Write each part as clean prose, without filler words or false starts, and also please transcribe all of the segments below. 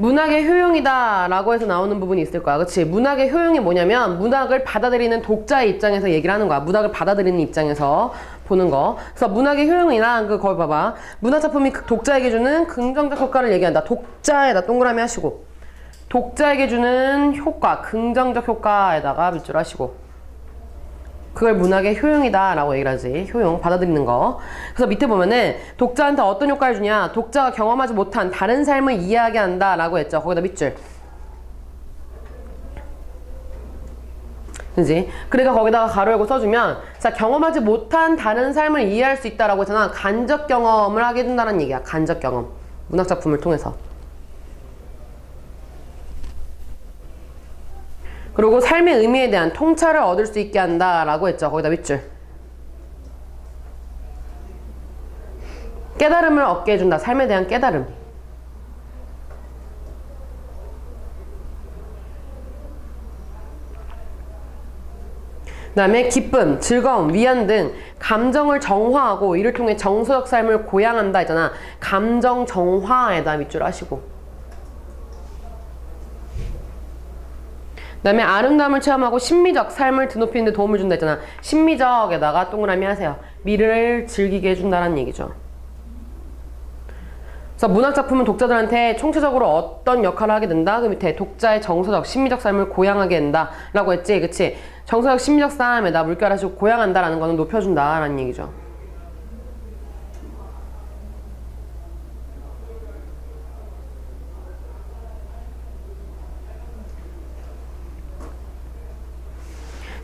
문학의 효용이다 라고 해서 나오는 부분이 있을 거야. 그치? 문학의 효용이 뭐냐면 문학을 받아들이는 독자의 입장에서 얘기를 하는 거야. 문학을 받아들이는 입장에서 보는 거. 그래서 문학의 효용이란 거기 봐봐. 문학작품이 독자에게 주는 긍정적 효과를 얘기한다. 독자에다 동그라미 하시고, 독자에게 주는 효과, 긍정적 효과에다가 밑줄 하시고, 그걸 문학의 효용이다 라고 얘기를 하지. 효용, 받아들이는 거. 그래서 밑에 보면은 독자한테 어떤 효과를 주냐, 독자가 경험하지 못한 다른 삶을 이해하게 한다 라고 했죠. 거기다 밑줄. 그지? 그러니까 거기다가 가로 열고 써주면, 자, 경험하지 못한 다른 삶을 이해할 수 있다라고 했잖아. 간접 경험을 하게 된다는 얘기야. 간접 경험. 문학작품을 통해서. 그리고 삶의 의미에 대한 통찰을 얻을 수 있게 한다라고 했죠. 거기다 밑줄. 깨달음을 얻게 해준다. 삶에 대한 깨달음. 그 다음에 기쁨, 즐거움, 위안 등 감정을 정화하고 이를 통해 정서적 삶을 고양한다 했잖아. 감정 정화에다 밑줄 하시고. 그 다음에 아름다움을 체험하고 심미적 삶을 드높이는 데 도움을 준다 했잖아. 심미적에다가 동그라미 하세요. 미를 즐기게 해준다는 얘기죠. 그래서 문학작품은 독자들한테 총체적으로 어떤 역할을 하게 된다? 그 밑에 독자의 정서적, 심미적 삶을 고양하게 된다 라고 했지. 그치? 정서적, 심미적 삶에다 물결하시고 고양한다 라는 거는 높여준다 라는 얘기죠.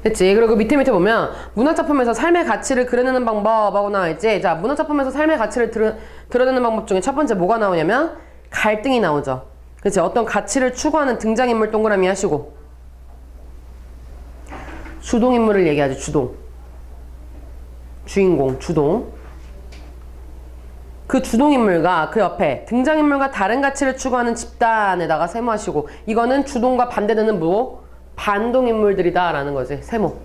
됐지? 그리고 밑에 보면 문학작품에서 삶의 가치를 그려내는 방법하고 나와있지? 자, 문학작품에서 삶의 가치를 드러내는 방법 중에 첫 번째 뭐가 나오냐면 갈등이 나오죠. 그치? 어떤 가치를 추구하는 등장인물 동그라미 하시고, 주동인물을 얘기하지. 주동, 주인공, 주동. 그 주동인물과 그 옆에 등장인물과 다른 가치를 추구하는 집단에다가 세모하시고, 이거는 주동과 반대되는 뭐? 반동인물들이다 라는 거지. 세모.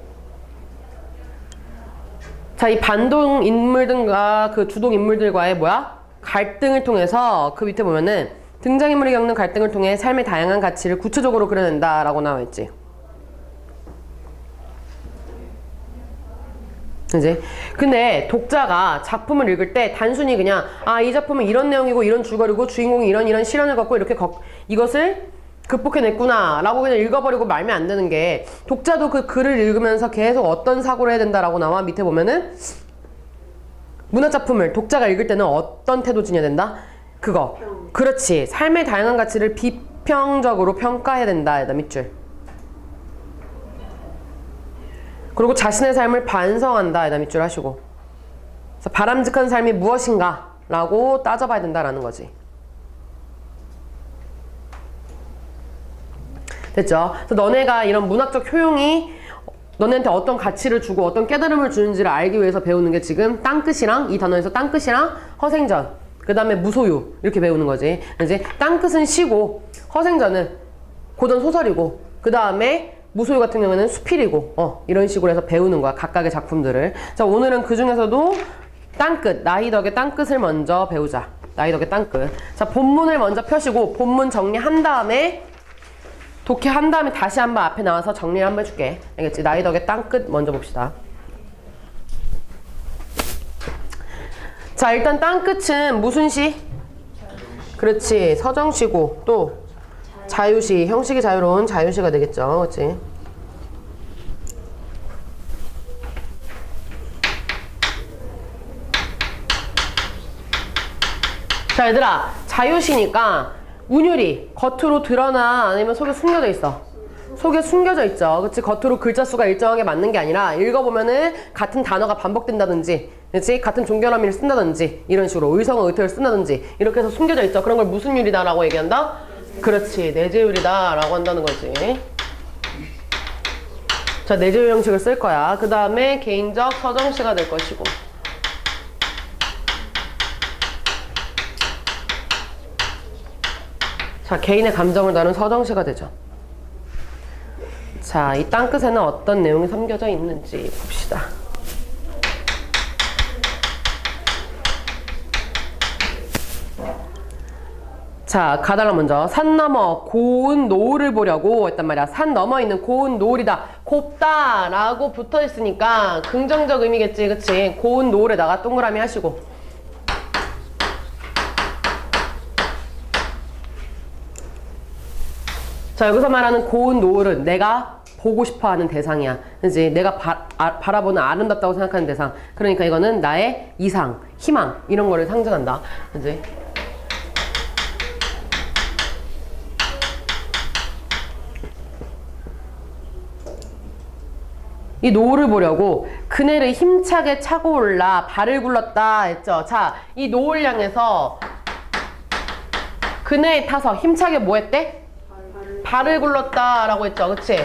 자, 이 반동인물들과 그 주동인물들과의 뭐야? 갈등을 통해서 그 밑에 보면은 등장인물이 겪는 갈등을 통해 삶의 다양한 가치를 구체적으로 그려낸다 라고 나와있지. 그지? 근데 독자가 작품을 읽을 때 단순히 그냥 이 작품은 이런 내용이고 이런 줄거리고 주인공이 이런 시련을 겪고 이렇게 이것을 극복해냈구나 라고 그냥 읽어버리고 말면 안 되는 게, 독자도 그 글을 읽으면서 계속 어떤 사고를 해야 된다라고 나와. 밑에 보면은 문학작품을 독자가 읽을 때는 어떤 태도 지녀야 된다? 그거. 그렇지. 삶의 다양한 가치를 비평적으로 평가해야 된다. 밑줄. 그리고 자신의 삶을 반성한다. 밑줄 하시고. 그래서 바람직한 삶이 무엇인가 라고 따져봐야 된다라는 거지. 됐죠? 그래서 너네가 이런 문학적 효용이 너네한테 어떤 가치를 주고 어떤 깨달음을 주는지를 알기 위해서 배우는 게 지금 땅끝이랑, 이 단어에서 땅끝이랑 허생전, 그 다음에 무소유 이렇게 배우는 거지. 이제 땅끝은 시고 허생전은 고전 소설이고, 그 다음에 무소유 같은 경우는 수필이고, 이런 식으로 해서 배우는 거야. 각각의 작품들을. 자, 오늘은 그 중에서도 땅끝, 나희덕의 땅끝을 먼저 배우자. 나희덕의 땅끝. 자, 본문을 먼저 펴시고 본문 정리한 다음에 독해한 다음에 다시 한번 앞에 나와서 정리를 한번 해줄게. 알겠지? 나희덕의 땅끝 먼저 봅시다. 자, 일단 땅끝은 무슨 시? 그렇지. 서정시고 또 자유시. 형식이 자유로운 자유시가 되겠죠. 그렇지? 자, 얘들아. 자유시니까 운율이 겉으로 드러나 아니면 속에 숨겨져 있어? 속에 숨겨져 있죠. 그치? 겉으로 글자 수가 일정하게 맞는 게 아니라 읽어보면은 같은 단어가 반복된다든지, 그치? 같은 종결어미를 쓴다든지, 이런 식으로 의성어 의태어를 쓴다든지 이렇게 해서 숨겨져 있죠. 그런 걸 무슨 율이다 라고 얘기한다? 그렇지. 내재율이다 라고 한다는 거지. 자, 내재율 형식을 쓸 거야. 그 다음에 개인적 서정시가 될 것이고, 자, 개인의 감정을 다룬 서정시가 되죠. 자, 이 땅끝에는 어떤 내용이 담겨져 있는지 봅시다. 자, 가달라 먼저. 산 너머 고운 노을을 보려고 했단 말이야. 산 너머 있는 고운 노을이다. 곱다 라고 붙어 있으니까 긍정적 의미겠지. 그치? 고운 노을에다가 동그라미 하시고. 자, 여기서 말하는 고운 노을은 내가 보고 싶어 하는 대상이야. 그치? 내가 바라보는 아름답다고 생각하는 대상. 그러니까 이거는 나의 이상, 희망 이런 거를 상징한다. 그치? 이 노을을 보려고 그네를 힘차게 차고 올라 발을 굴렀다 했죠. 자, 이 노을 향해서 그네에 타서 힘차게 뭐 했대? 발을 굴렀다 라고 했죠. 그치?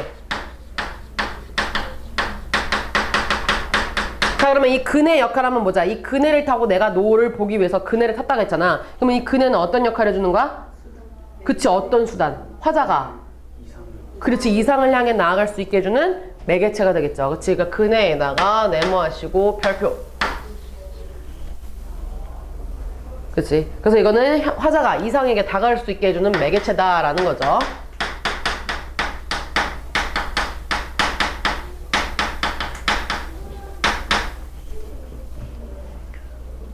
자, 그러면 이 그네 역할 한번 보자. 이 그네를 타고 내가 노을을 보기 위해서 그네를 탔다고 했잖아. 그러면 이 그네는 어떤 역할을 해주는 거야? 그치, 어떤 수단? 화자가. 그렇지, 이상을 향해 나아갈 수 있게 해주는 매개체가 되겠죠. 그치? 그러니까 그네에다가 네모하시고 별표. 그치? 그래서 이거는 화자가 이상에게 다가갈 수 있게 해주는 매개체다라는 거죠.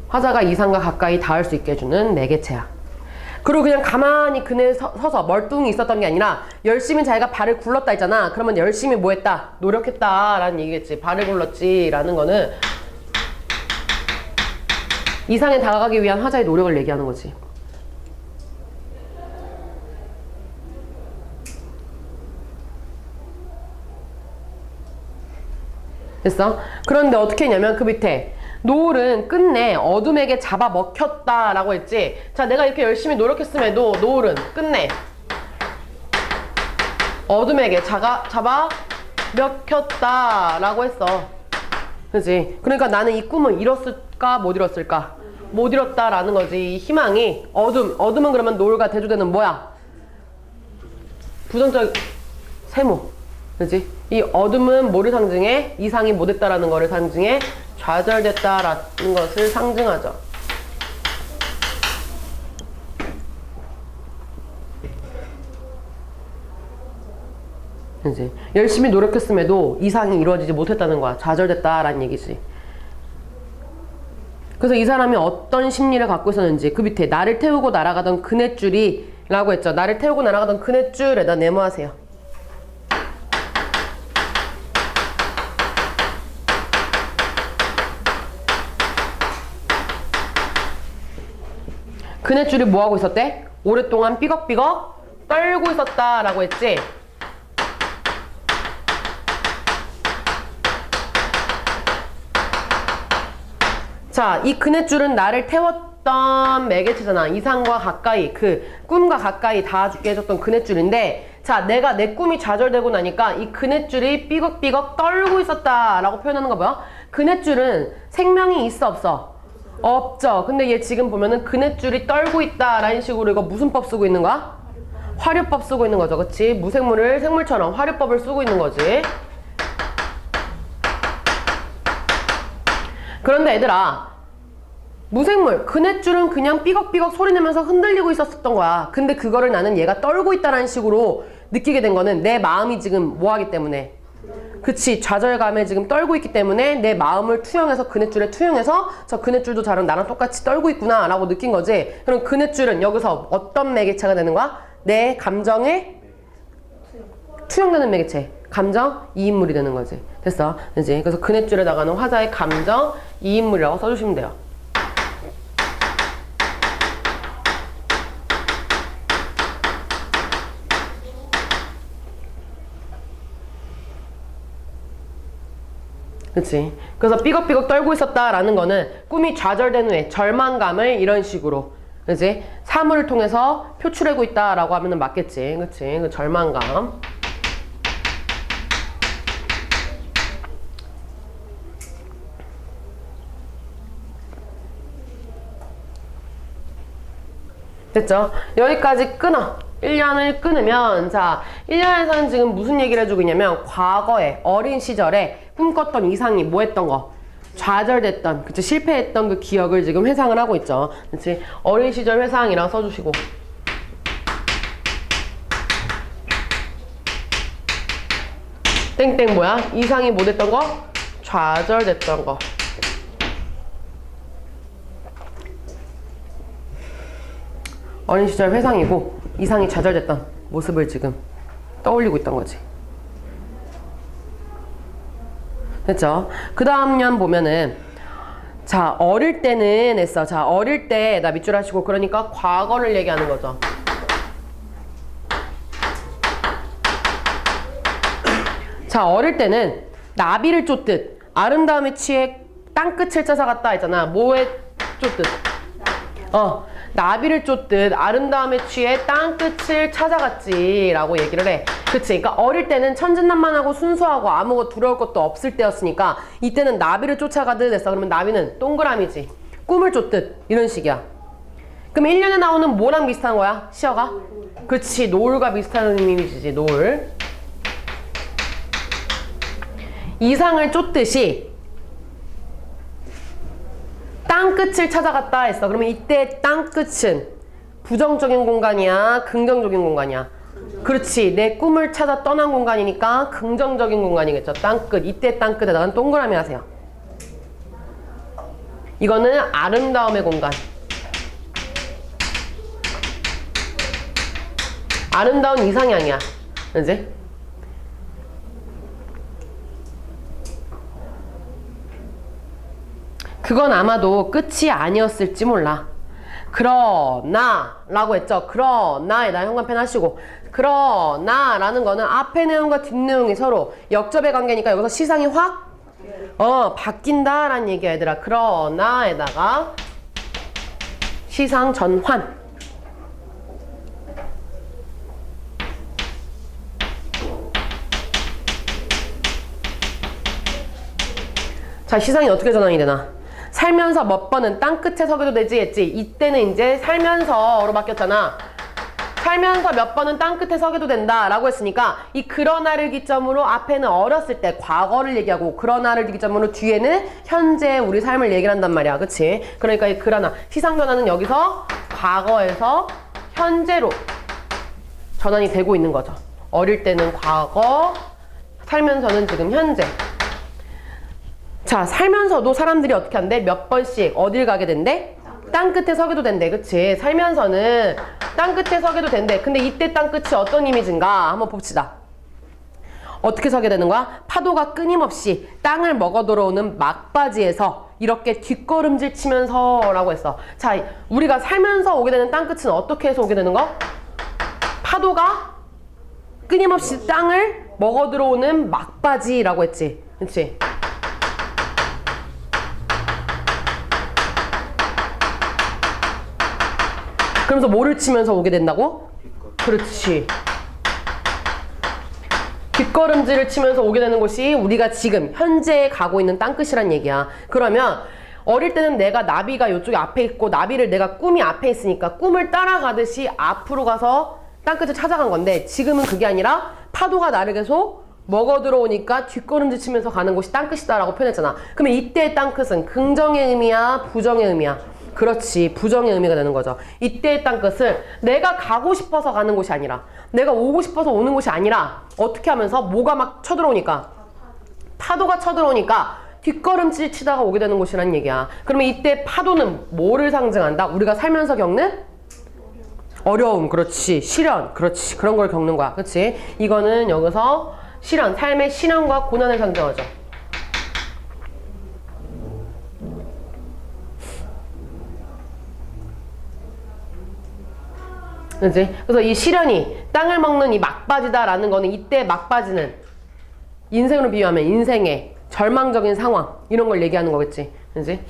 화자가 이상과 가까이 닿을 수 있게 해주는 매개체야. 그리고 그냥 가만히 그네 서서 멀뚱히 있었던 게 아니라 열심히 자기가 발을 굴렀다 했잖아. 그러면 열심히 뭐 했다? 노력했다 라는 얘기겠지. 발을 굴렀지 라는 거는 이상에 다가가기 위한 화자의 노력을 얘기하는 거지. 됐어? 그런데 어떻게 했냐면 그 밑에 노을은 끝내 어둠에게 잡아먹혔다 라고 했지. 자, 내가 이렇게 열심히 노력했음에도 노을은 끝내 어둠에게 잡아먹혔다 라고 했어. 그치? 그러니까 나는 이 꿈을 이뤘을까 못 이뤘을까? 못 이뤘다 라는 거지. 이 희망이 어둠은 그러면 노을과 대조되는 뭐야? 부정적 세모. 그치? 이 어둠은 뭐를 상징해? 이상이 못했다라는 거를 상징해. 좌절됐다라는 것을 상징하죠. 이제 열심히 노력했음에도 이상이 이루어지지 못했다는 거야. 좌절됐다라는 얘기지. 그래서 이 사람이 어떤 심리를 갖고 있었는지 그 밑에 나를 태우고 날아가던 그네줄이 라고 했죠. 나를 태우고 날아가던 그네줄에다 네모하세요. 그네줄이 뭐하고 있었대? 오랫동안 삐걱삐걱 떨고 있었다 라고 했지. 자, 이 그네줄은 나를 태웠던 매개체잖아. 이상과 가까이, 그 꿈과 가까이 닿아주게 해줬던 그네줄인데, 자, 내가 내 꿈이 좌절되고 나니까 이 그네줄이 삐걱삐걱 떨고 있었다 라고 표현하는 거 뭐야? 그네줄은 생명이 있어 없어? 없죠. 근데 얘 지금 보면은 그네줄이 떨고 있다 라는 식으로 이거 무슨 법 쓰고 있는 거야? 화류법 쓰고 있는 거죠. 그치? 무생물을 생물처럼 화류법을 쓰고 있는 거지. 그런데 얘들아, 무생물, 그네줄은 그냥 삐걱삐걱 소리내면서 흔들리고 있었던 거야. 근데 그거를 나는 얘가 떨고 있다라는 식으로 느끼게 된 거는 내 마음이 지금 뭐 하기 때문에, 그치, 좌절감에 지금 떨고 있기 때문에 내 마음을 투영해서 그네줄에 투영해서 저 그네줄도 나랑 똑같이 떨고 있구나 라고 느낀 거지. 그럼 그네줄은 여기서 어떤 매개체가 되는 거야? 내 감정에 투영되는 매개체, 감정 2인물이 되는 거지. 됐어? 그치? 그래서 그네줄에다가는 화자의 감정 2인물이라고 써주시면 돼요. 그치? 그래서 삐걱삐걱 떨고 있었다라는 거는 꿈이 좌절된 후에 절망감을 이런 식으로, 그치? 사물을 통해서 표출하고 있다라고 하면 맞겠지. 그치? 그 절망감. 됐죠? 여기까지 끊어. 1년을 끊으면, 자, 1년에서는 지금 무슨 얘기를 해주고 있냐면, 과거에, 어린 시절에 꿈꿨던 이상이 뭐 했던 거? 좌절됐던, 그치? 실패했던 그 기억을 지금 회상을 하고 있죠. 그치? 어린 시절 회상이라고 써주시고. 땡땡 뭐야? 이상이 뭐 됐던 거? 좌절됐던 거. 어린 시절 회상이고 이상이 좌절됐던 모습을 지금 떠올리고 있던 거지. 됐죠? 그 다음 년 보면은 자 어릴 때는 했어. 자 어릴 때 나 밑줄 하시고 그러니까 과거를 얘기하는 거죠. 자 어릴 때는 나비를 쫓듯 아름다움에 취해 땅끝을 찾아갔다 했잖아. 뭐에 쫓듯? 나비를 쫓듯 아름다움에 취해 땅끝을 찾아갔지 라고 얘기를 해. 그치? 그러니까 어릴 때는 천진난만하고 순수하고 아무것도 두려울 것도 없을 때였으니까 이때는 나비를 쫓아가듯 했어. 그러면 나비는 동그라미지. 꿈을 쫓듯 이런 식이야. 그럼 1년에 나오는 뭐랑 비슷한 거야? 시어가? 그치, 노을과 비슷한 의미지. 노을. 이상을 쫓듯이 땅끝을 찾아갔다 했어. 그러면 이때 땅끝은 부정적인 공간이야? 긍정적인 공간이야? 그렇지. 내 꿈을 찾아 떠난 공간이니까 긍정적인 공간이겠죠. 땅끝. 이때 땅끝에다가 동그라미 하세요. 이거는 아름다움의 공간. 아름다운 이상이 아니야. 그지? 그건 아마도 끝이 아니었을지 몰라. 그러나 라고 했죠. 그러나에다 현관펜 하시고 그러나 라는 거는 앞에 내용과 뒷 내용이 서로 역접의 관계니까 여기서 시상이 확 바뀐다 라는 얘기야 얘들아. 그러나에다가 시상 전환. 자 시상이 어떻게 전환이 되나? 살면서 몇 번은 땅끝에 서게도 되지 했지. 이때는 이제 살면서로 바뀌었잖아. 살면서 몇 번은 땅끝에 서게도 된다 라고 했으니까 이 그러나를 기점으로 앞에는 어렸을 때 과거를 얘기하고 그러나를 기점으로 뒤에는 현재 우리 삶을 얘기를 한단 말이야. 그치? 그러니까 이 그러나 시상 전환은 여기서 과거에서 현재로 전환이 되고 있는 거죠. 어릴 때는 과거, 살면서는 지금 현재. 자 살면서도 사람들이 어떻게 한대? 몇 번씩 어딜 가게 된대? 땅끝에 서게도 된대. 그치? 살면서는 땅끝에 서게도 된대. 근데 이때 땅끝이 어떤 이미지인가 한번 봅시다. 어떻게 서게 되는 거야? 파도가 끊임없이 땅을 먹어 들어오는 막바지에서 이렇게 뒷걸음질 치면서 라고 했어. 자 우리가 살면서 오게 되는 땅끝은 어떻게 해서 오게 되는 거? 파도가 끊임없이 땅을 먹어 들어오는 막바지라고 했지. 그치? 그러면서 뭐를 치면서 오게 된다고? 그렇지. 뒷걸음질을 치면서 오게 되는 곳이 우리가 지금 현재 가고 있는 땅끝이란 얘기야. 그러면 어릴 때는 내가 나비가 이쪽에 앞에 있고 나비를 내가 꿈이 앞에 있으니까 꿈을 따라가듯이 앞으로 가서 땅끝을 찾아간 건데 지금은 그게 아니라 파도가 나를 계속 먹어 들어오니까 뒷걸음질 치면서 가는 곳이 땅끝이다라고 표현했잖아. 그러면 이때의 땅끝은 긍정의 의미야? 부정의 의미야? 그렇지. 부정의 의미가 되는 거죠. 이때의 땅끝을 내가 가고 싶어서 가는 곳이 아니라 내가 오고 싶어서 오는 곳이 아니라 어떻게 하면서 뭐가 막 쳐들어오니까 파도가 쳐들어오니까 뒷걸음질 치다가 오게 되는 곳이라는 얘기야. 그러면 이때 파도는 뭐를 상징한다? 우리가 살면서 겪는 어려움. 그렇지. 시련. 그렇지. 그런 걸 겪는 거야. 그렇지. 이거는 여기서 시련, 삶의 시련과 고난을 상징하죠. 그치? 그래서 이 시련이 땅을 먹는 이 막바지다라는 거는 이때 막바지는 인생으로 비유하면 인생의 절망적인 상황 이런 걸 얘기하는 거겠지. 그치?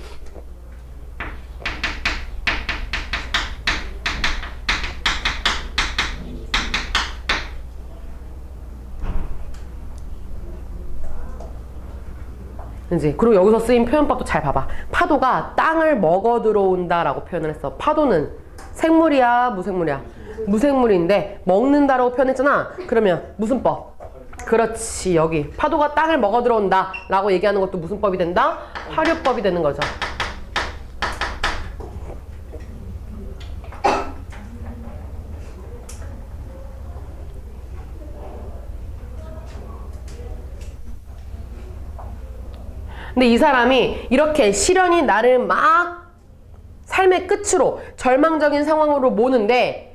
그치? 그리고 여기서 쓰인 표현법도 잘 봐봐. 파도가 땅을 먹어 들어온다라고 표현을 했어. 파도는 생물이야, 무생물이야? 무생물인데 먹는다라고 표현했잖아. 그러면 무슨 법? 그렇지. 여기 파도가 땅을 먹어 들어온다 라고 얘기하는 것도 무슨 법이 된다? 화류법이 되는 거죠. 근데 이 사람이 이렇게 시련이 나를 막 삶의 끝으로 절망적인 상황으로 모는데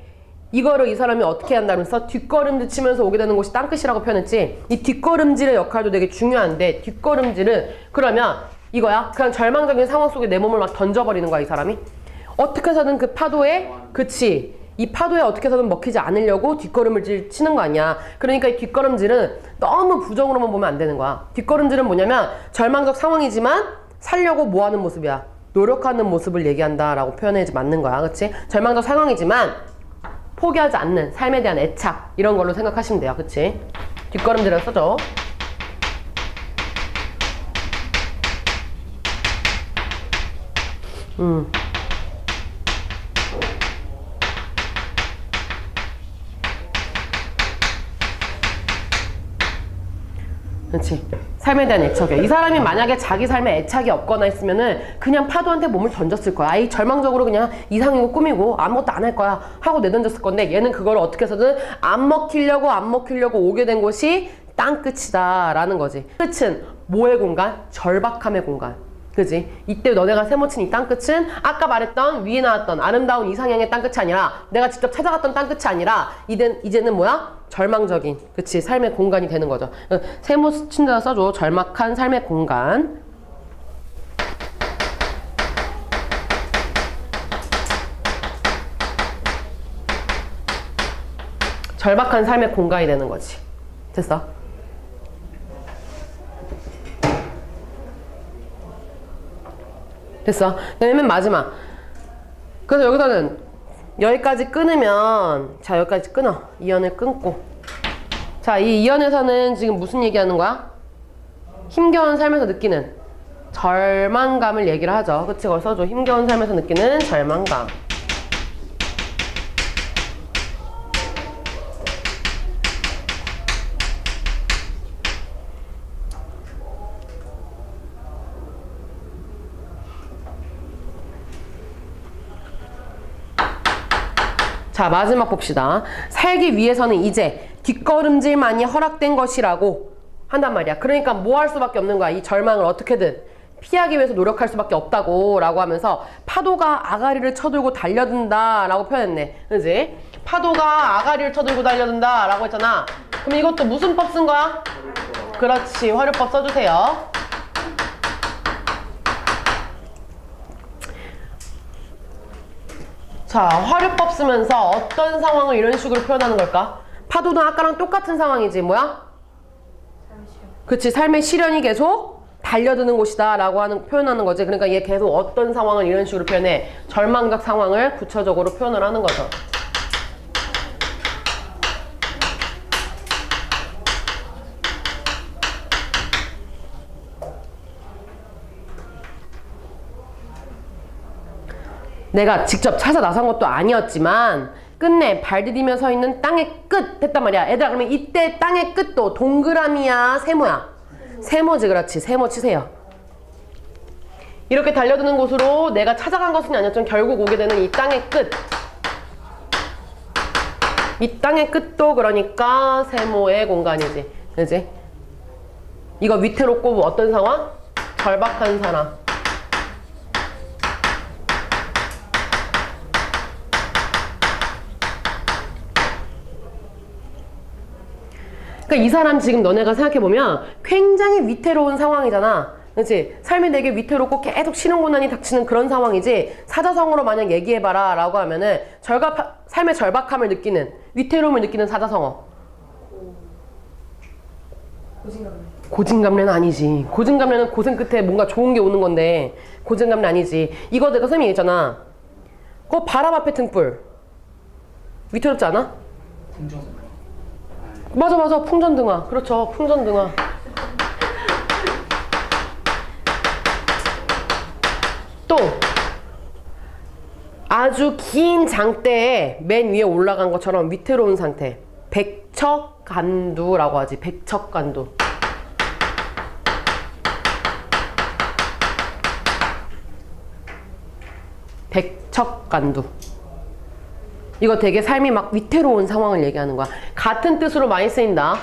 이거를 이 사람이 어떻게 한다면서 뒷걸음질 치면서 오게 되는 곳이 땅끝이라고 표현했지. 이 뒷걸음질의 역할도 되게 중요한데 뒷걸음질은 그러면 이거야. 그냥 절망적인 상황 속에 내 몸을 막 던져버리는 거야 이 사람이. 어떻게 해서든 그 파도에 그치 이 파도에 어떻게 해서든 먹히지 않으려고 뒷걸음질 치는 거 아니야. 그러니까 이 뒷걸음질은 너무 부정으로만 보면 안 되는 거야. 뒷걸음질은 뭐냐면 절망적 상황이지만 살려고 뭐 하는 모습이야. 노력하는 모습을 얘기한다 라고 표현해야지 맞는 거야. 그치? 절망적 상황이지만 포기하지 않는 삶에 대한 애착 이런 걸로 생각하시면 돼요. 그치? 뒷걸음질을 써줘. 그렇지. 삶에 대한 애착이야. 이 사람이 만약에 자기 삶에 애착이 없거나 했으면은 그냥 파도한테 몸을 던졌을 거야. 아이 절망적으로 그냥 이상이고 꾸미고 아무것도 안 할 거야 하고 내던졌을 건데 얘는 그걸 어떻게 해서든 안 먹히려고 오게 된 곳이 땅끝이다 라는 거지. 끝은 뭐의 공간? 절박함의 공간. 그지? 이때 너네가 세모친 이 땅끝은 아까 말했던 위에 나왔던 아름다운 이상향의 땅끝이 아니라 내가 직접 찾아갔던 땅끝이 아니라 이제는 뭐야? 절망적인 그치 삶의 공간이 되는 거죠. 세모친 데다 써줘. 절박한 삶의 공간. 절박한 삶의 공간이 되는 거지. 됐어? 됐어. 맨 마지막. 그래서 여기서는 여기까지 끊으면 자 여기까지 끊어. 이 연을 끊고 자 이 이연에서는 지금 무슨 얘기하는 거야? 힘겨운 삶에서 느끼는 절망감을 얘기를 하죠. 그치? 그걸 써줘. 힘겨운 삶에서 느끼는 절망감. 자 마지막 봅시다. 살기 위해서는 이제 뒷걸음질만이 허락된 것이라고 한단 말이야. 그러니까 뭐 할 수밖에 없는 거야. 이 절망을 어떻게든 피하기 위해서 노력할 수밖에 없다고 라고 하면서 파도가 아가리를 쳐들고 달려든다 라고 표현했네. 그지? 파도가 아가리를 쳐들고 달려든다 라고 했잖아. 그럼 이것도 무슨 법 쓴 거야? 그렇지. 화류법 써주세요. 자, 화류법 쓰면서 어떤 상황을 이런 식으로 표현하는 걸까? 파도는 아까랑 똑같은 상황이지. 뭐야? 그치. 삶의 시련이 계속 달려드는 곳이다 라고 표현하는 거지. 그러니까 얘 계속 어떤 상황을 이런 식으로 표현해. 절망적 상황을 구체적으로 표현을 하는 거죠. 내가 직접 찾아 나선 것도 아니었지만 끝내 발 디디며 서 있는 땅의 끝 했단 말이야. 얘들아 그러면 이때 땅의 끝도 동그라미야 세모야? 세모지. 그렇지. 세모 치세요. 이렇게 달려드는 곳으로 내가 찾아간 것은 아니었지만 결국 오게 되는 이 땅의 끝. 이 땅의 끝도 그러니까 세모의 공간이지. 그지? 이거 위태롭고 어떤 상황? 절박한 상황. 그러니까 이 사람 지금 너네가 생각해보면 굉장히 위태로운 상황이잖아. 그렇지? 삶이 되게 위태롭고 계속 신혼고난이 닥치는 그런 상황이지. 사자성어로 만약 얘기해봐라 라고 하면은 삶의 절박함을 느끼는 위태로움을 느끼는 사자성어. 고진감래는 아니지. 고진감래는 고생 끝에 뭔가 좋은 게 오는 건데 고진감래 아니지. 이거 내가 선생님이 얘기했잖아. 그거 바람 앞에 등불 위태롭지 않아? 맞아 풍전등화. 그렇죠. 풍전등화. 또 아주 긴 장대에 맨 위에 올라간 것처럼 위태로운 상태. 백척간두라고 하지. 백척간두. 백척간두. 이거 되게 삶이 막 위태로운 상황을 얘기하는 거야. 같은 뜻으로 많이 쓰인다.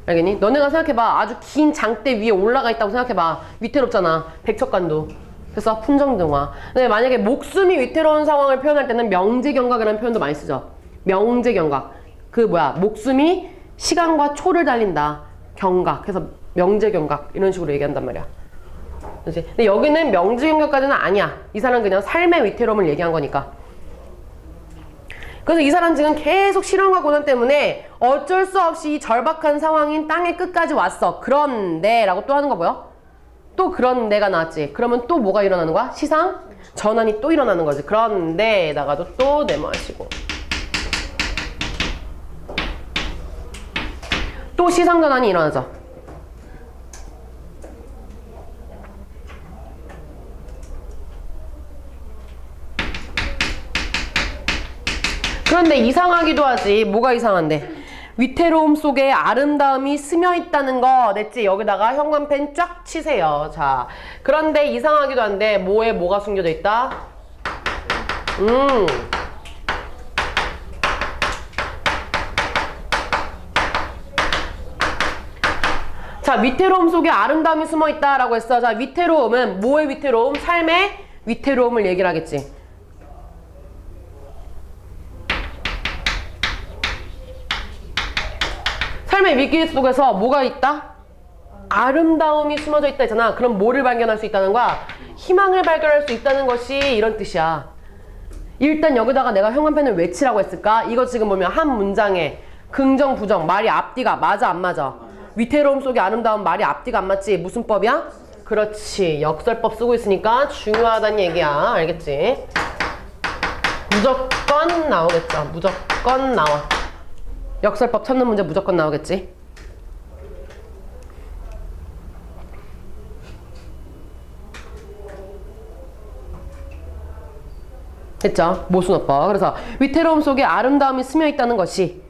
알겠니? 너네가 생각해봐. 아주 긴 장대 위에 올라가 있다고 생각해봐. 위태롭잖아. 백척간도. 그래서 품정등화. 근데 만약에 목숨이 위태로운 상황을 표현할 때는 명제경각이라는 표현도 많이 쓰죠. 명제경각. 그 뭐야, 목숨이 시간과 초를 달린다. 경각. 그래서 명제경각 이런 식으로 얘기한단 말이야. 그렇지? 근데 여기는 명제경각까지는 아니야. 이 사람은 그냥 삶의 위태로움을 얘기한 거니까. 그래서 이 사람 지금 계속 실험과 고난 때문에 어쩔 수 없이 이 절박한 상황인 땅의 끝까지 왔어. 그런데 라고 또 하는 거 뭐야? 또 그런데가 나왔지. 그러면 또 뭐가 일어나는 거야? 시상 전환이 또 일어나는 거지. 그런데에다가도 또 네모하시고 또 시상 전환이 일어나죠. 그런데 이상하기도 하지. 뭐가 이상한데? 위태로움 속에 아름다움이 스며있다는 거 냈지? 여기다가 형광펜 쫙 치세요. 자, 그런데 이상하기도 한데 뭐에 뭐가 숨겨져 있다? 자, 위태로움 속에 아름다움이 숨어있다라고 했어. 자, 위태로움은 뭐의 위태로움? 삶의 위태로움을 얘기를 하겠지. 삶의 위기 속에서 뭐가 있다? 아름다움이 숨어져 있다 했잖아. 그럼 뭐를 발견할 수 있다는 거야? 희망을 발견할 수 있다는 것이 이런 뜻이야. 일단 여기다가 내가 형광펜을 왜 치라고 했을까? 이거 지금 보면 한 문장에 긍정, 부정, 말이 앞뒤가 맞아 안 맞아? 위태로움 속에 아름다움 말이 앞뒤가 안 맞지? 무슨 법이야? 그렇지. 역설법 쓰고 있으니까 중요하다는 얘기야. 알겠지? 무조건 나오겠죠. 무조건 나와. 역설법 찾는 문제 무조건 나오겠지. 됐죠? 모순어법. 그래서 위태로움 속에 아름다움이 스며있다는 것이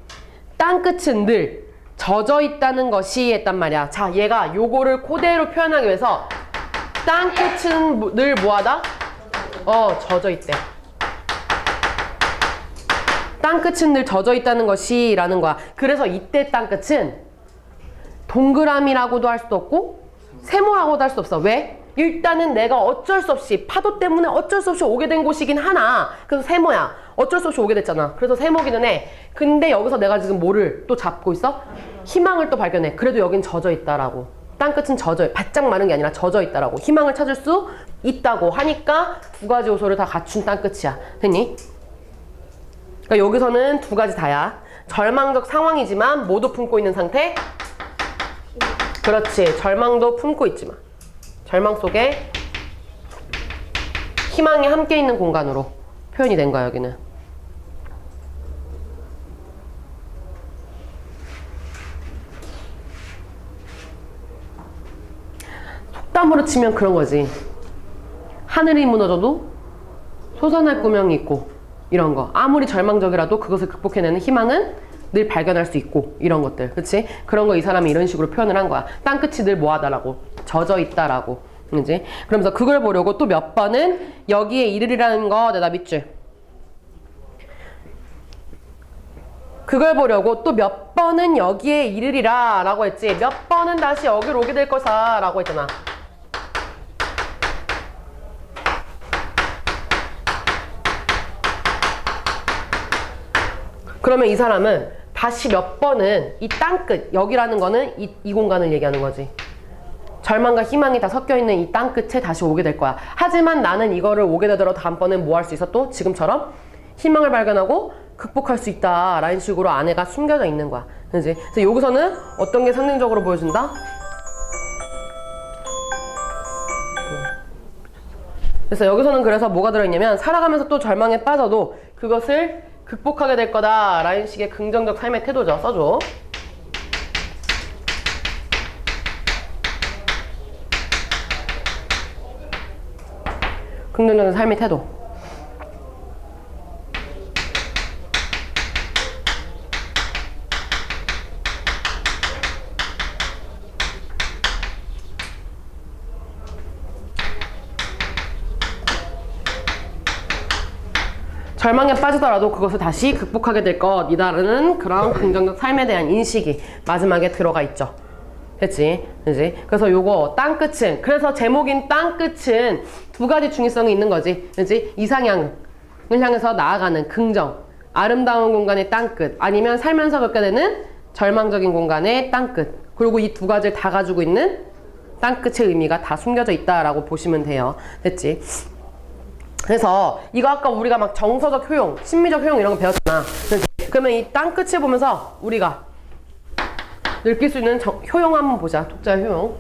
땅끝은 늘 젖어있다는 것이 했단 말이야. 자, 얘가 요거를 그대로 표현하기 위해서 땅끝은 늘 뭐하다? 젖어있대. 땅끝은 늘 젖어있다는 것이 라는 거야. 그래서 이때 땅끝은 동그라미라고도 할 수도 없고 세모라고도 할 수 없어. 왜? 일단은 내가 어쩔 수 없이 파도 때문에 어쩔 수 없이 오게 된 곳이긴 하나. 그래서 세모야. 어쩔 수 없이 오게 됐잖아. 그래서 세모기는 해. 근데 여기서 내가 지금 뭐를 또 잡고 있어? 희망을 또 발견해. 그래도 여긴 젖어있다라고. 땅끝은 바짝 마른 게 아니라 젖어있다라고. 희망을 찾을 수 있다고 하니까 두 가지 요소를 다 갖춘 땅끝이야. 됐니? 그러니까 여기서는 두 가지 다야. 절망적 상황이지만 모두 품고 있는 상태. 그렇지. 절망도 품고 있지만 절망 속에 희망이 함께 있는 공간으로 표현이 된 거야. 여기는. 속담으로 치면 그런 거지. 하늘이 무너져도 솟아날 꾸명이 있고 이런 거. 아무리 절망적이라도 그것을 극복해내는 희망은 늘 발견할 수 있고 이런 것들. 그치? 그런 거 이 사람이 이런 식으로 표현을 한 거야. 땅끝이 늘 뭐하다라고. 젖어있다라고. 그치? 그러면서 그걸 보려고 또 몇 번은 여기에 이르리라는 거 내다 밑줄. 그걸 보려고 또 몇 번은 여기에 이르리라 라고 했지. 몇 번은 다시 여기로 오게 될 거사 라고 했잖아. 그러면 이 사람은 다시 몇 번은 이 땅끝, 여기라는 거는 이 공간을 얘기하는 거지. 절망과 희망이 다 섞여있는 이 땅끝에 다시 오게 될 거야. 하지만 나는 이거를 오게 되더라도 다음번엔 뭐 할 수 있어? 또 지금처럼 희망을 발견하고 극복할 수 있다 라는 식으로 안에가 숨겨져 있는 거야. 그치? 그래서 여기서는 어떤 게 상징적으로 보여준다? 그래서 여기서는 그래서 뭐가 들어있냐면 살아가면서 또 절망에 빠져도 그것을 극복하게 될 거다 라는 식의 긍정적 삶의 태도죠. 써줘. 긍정적인 삶의 태도. 절망에 빠지더라도 그것을 다시 극복하게 될 것이다라는 그런 긍정적 삶에 대한 인식이 마지막에 들어가 있죠. 됐지? 그지? 그래서 요거 땅끝은, 그래서 제목인 땅끝은 두 가지 중의성이 있는 거지. 그지? 이상향을 향해서 나아가는 긍정, 아름다운 공간의 땅끝, 아니면 살면서 겪게 되는 절망적인 공간의 땅끝. 그리고 이 두 가지를 다 가지고 있는 땅끝의 의미가 다 숨겨져 있다라고 보시면 돼요. 됐지? 그래서 이거 아까 우리가 막 정서적 효용, 심미적 효용 이런 거 배웠잖아. 그러면 이 땅끝을 보면서 우리가 느낄 수 있는 효용 한번 보자. 독자 효용.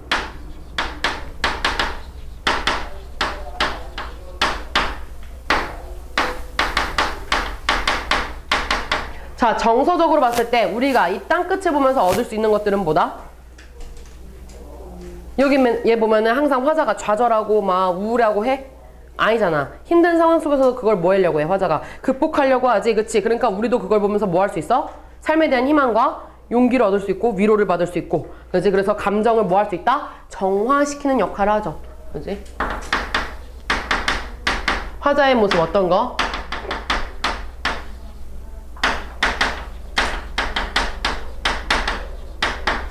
자, 정서적으로 봤을 때 우리가 이 땅끝을 보면서 얻을 수 있는 것들은 뭐다? 여기 얘 보면은 항상 화자가 좌절하고 막 우울하고 해? 아니잖아. 힘든 상황 속에서 그걸 뭐 하려고 해, 화자가. 극복하려고 하지, 그치? 그러니까 우리도 그걸 보면서 뭐 할 수 있어? 삶에 대한 희망과 용기를 얻을 수 있고 위로를 받을 수 있고, 그치? 그래서 감정을 뭐 할 수 있다? 정화시키는 역할을 하죠. 그치? 화자의 모습 어떤 거?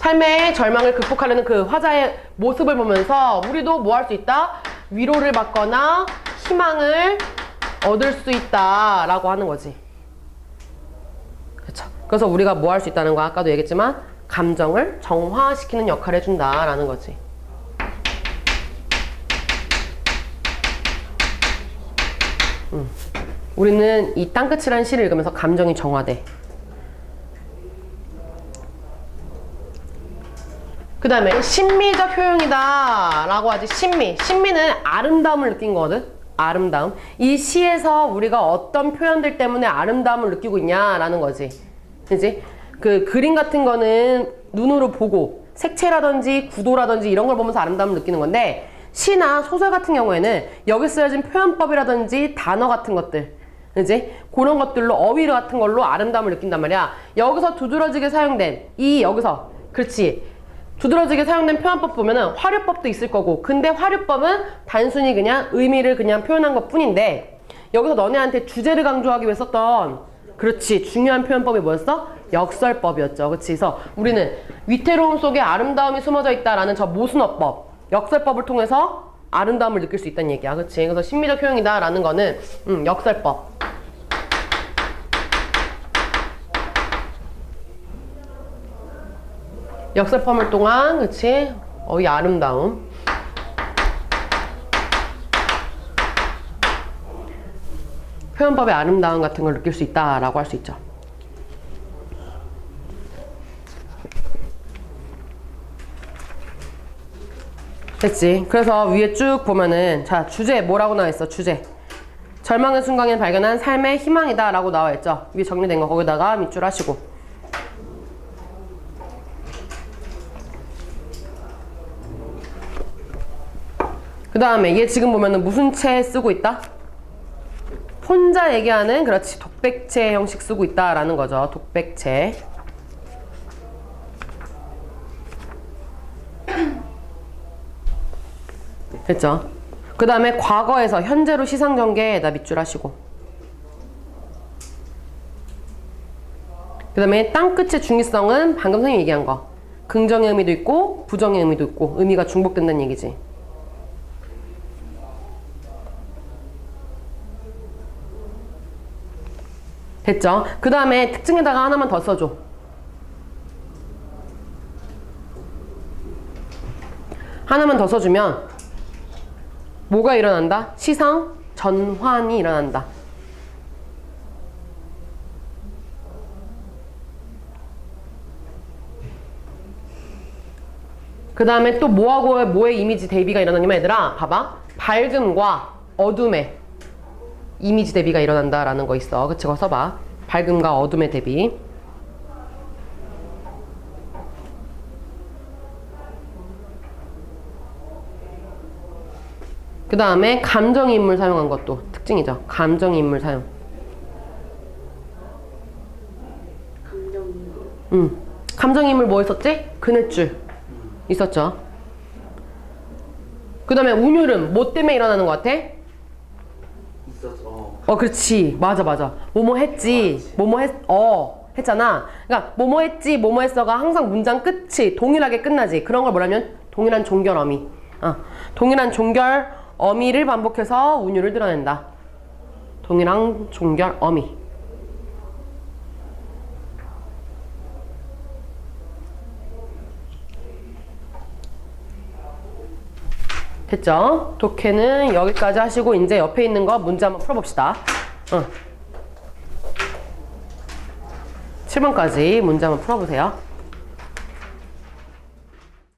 삶의 절망을 극복하려는 그 화자의 모습을 보면서 우리도 뭐 할 수 있다? 위로를 받거나 희망을 얻을 수 있다라고 하는 거지. 그렇죠. 그래서 우리가 뭐 할 수 있다는 거 아까도 얘기했지만 감정을 정화시키는 역할을 해준다라는 거지. 우리는 이 땅끝이라는 시를 읽으면서 감정이 정화돼. 그 다음에 심미적 효용이다 라고 하지. 심미는 아름다움을 느낀 거거든. 아름다움. 이 시에서 우리가 어떤 표현들 때문에 아름다움을 느끼고 있냐라는 거지. 그지? 그 그림 같은 거는 눈으로 보고 색채라든지 구도라든지 이런 걸 보면서 아름다움을 느끼는 건데, 시나 소설 같은 경우에는 여기 쓰여진 표현법이라든지 단어 같은 것들, 그지? 그런 것들로, 어휘 같은 걸로 아름다움을 느낀단 말이야. 여기서 두드러지게 사용된 여기서, 그렇지, 두드러지게 사용된 표현법 보면은 화류법도 있을 거고, 근데 화류법은 단순히 그냥 의미를 그냥 표현한 것 뿐인데, 여기서 너네한테 주제를 강조하기 위해 썼던, 그렇지, 중요한 표현법이 뭐였어? 역설법이었죠. 그치? 그래서 우리는 위태로움 속에 아름다움이 숨어져 있다라는 저 모순어법, 역설법을 통해서 아름다움을 느낄 수 있다는 얘기야. 그치? 그래서 심미적 효용이다라는 거는 역설법. 역설법을 통한, 그치? 이 아름다움. 표현법의 아름다움 같은 걸 느낄 수 있다라고 할 수 있죠. 됐지? 그래서 위에 쭉 보면은, 자, 주제 뭐라고 나와 있어? 주제. 절망의 순간에 발견한 삶의 희망이다 라고 나와 있죠. 위에 정리된 거 거기다가 밑줄 하시고. 그 다음에 얘 지금 보면은 무슨 체 쓰고 있다? 혼자 얘기하는, 그렇지, 독백체 형식 쓰고 있다라는 거죠. 독백체. 됐죠? 그 다음에 과거에서 현재로 시상전개에다 밑줄 하시고. 그 다음에 땅끝의 중의성은 방금 선생님이 얘기한 거. 긍정의 의미도 있고 부정의 의미도 있고 의미가 중복된다는 얘기지. 됐죠? 그 다음에 특징에다가 하나만 더 써줘. 하나만 더 써주면 뭐가 일어난다? 시상 전환이 일어난다. 그 다음에 또 뭐하고 뭐의 이미지 대비가 일어나냐면, 얘들아 봐봐, 밝음과 어둠의 이미지 대비가 일어난다라는 거 있어. 그치? 그거 써봐. 밝음과 어둠의 대비. 그 다음에 감정인물 사용한 것도 특징이죠. 감정인물 사용. 감정인물 뭐 있었지? 그네줄 있었죠. 그 다음에 운율은 뭐 때문에 일어나는 것 같아? 있어서 그렇지. 맞아. 뭐뭐 했지. 했잖아. 그러니까 뭐뭐 했지, 뭐뭐 했어가 항상 문장 끝이 동일하게 끝나지. 그런 걸 뭐라면 동일한 종결 어미. 동일한 종결 어미를 반복해서 운율을 드러낸다. 동일한 종결 어미. 됐죠? 독해는 여기까지 하시고 이제 옆에 있는 거 문제 한번 풀어봅시다. 7번까지 문제 한번 풀어보세요.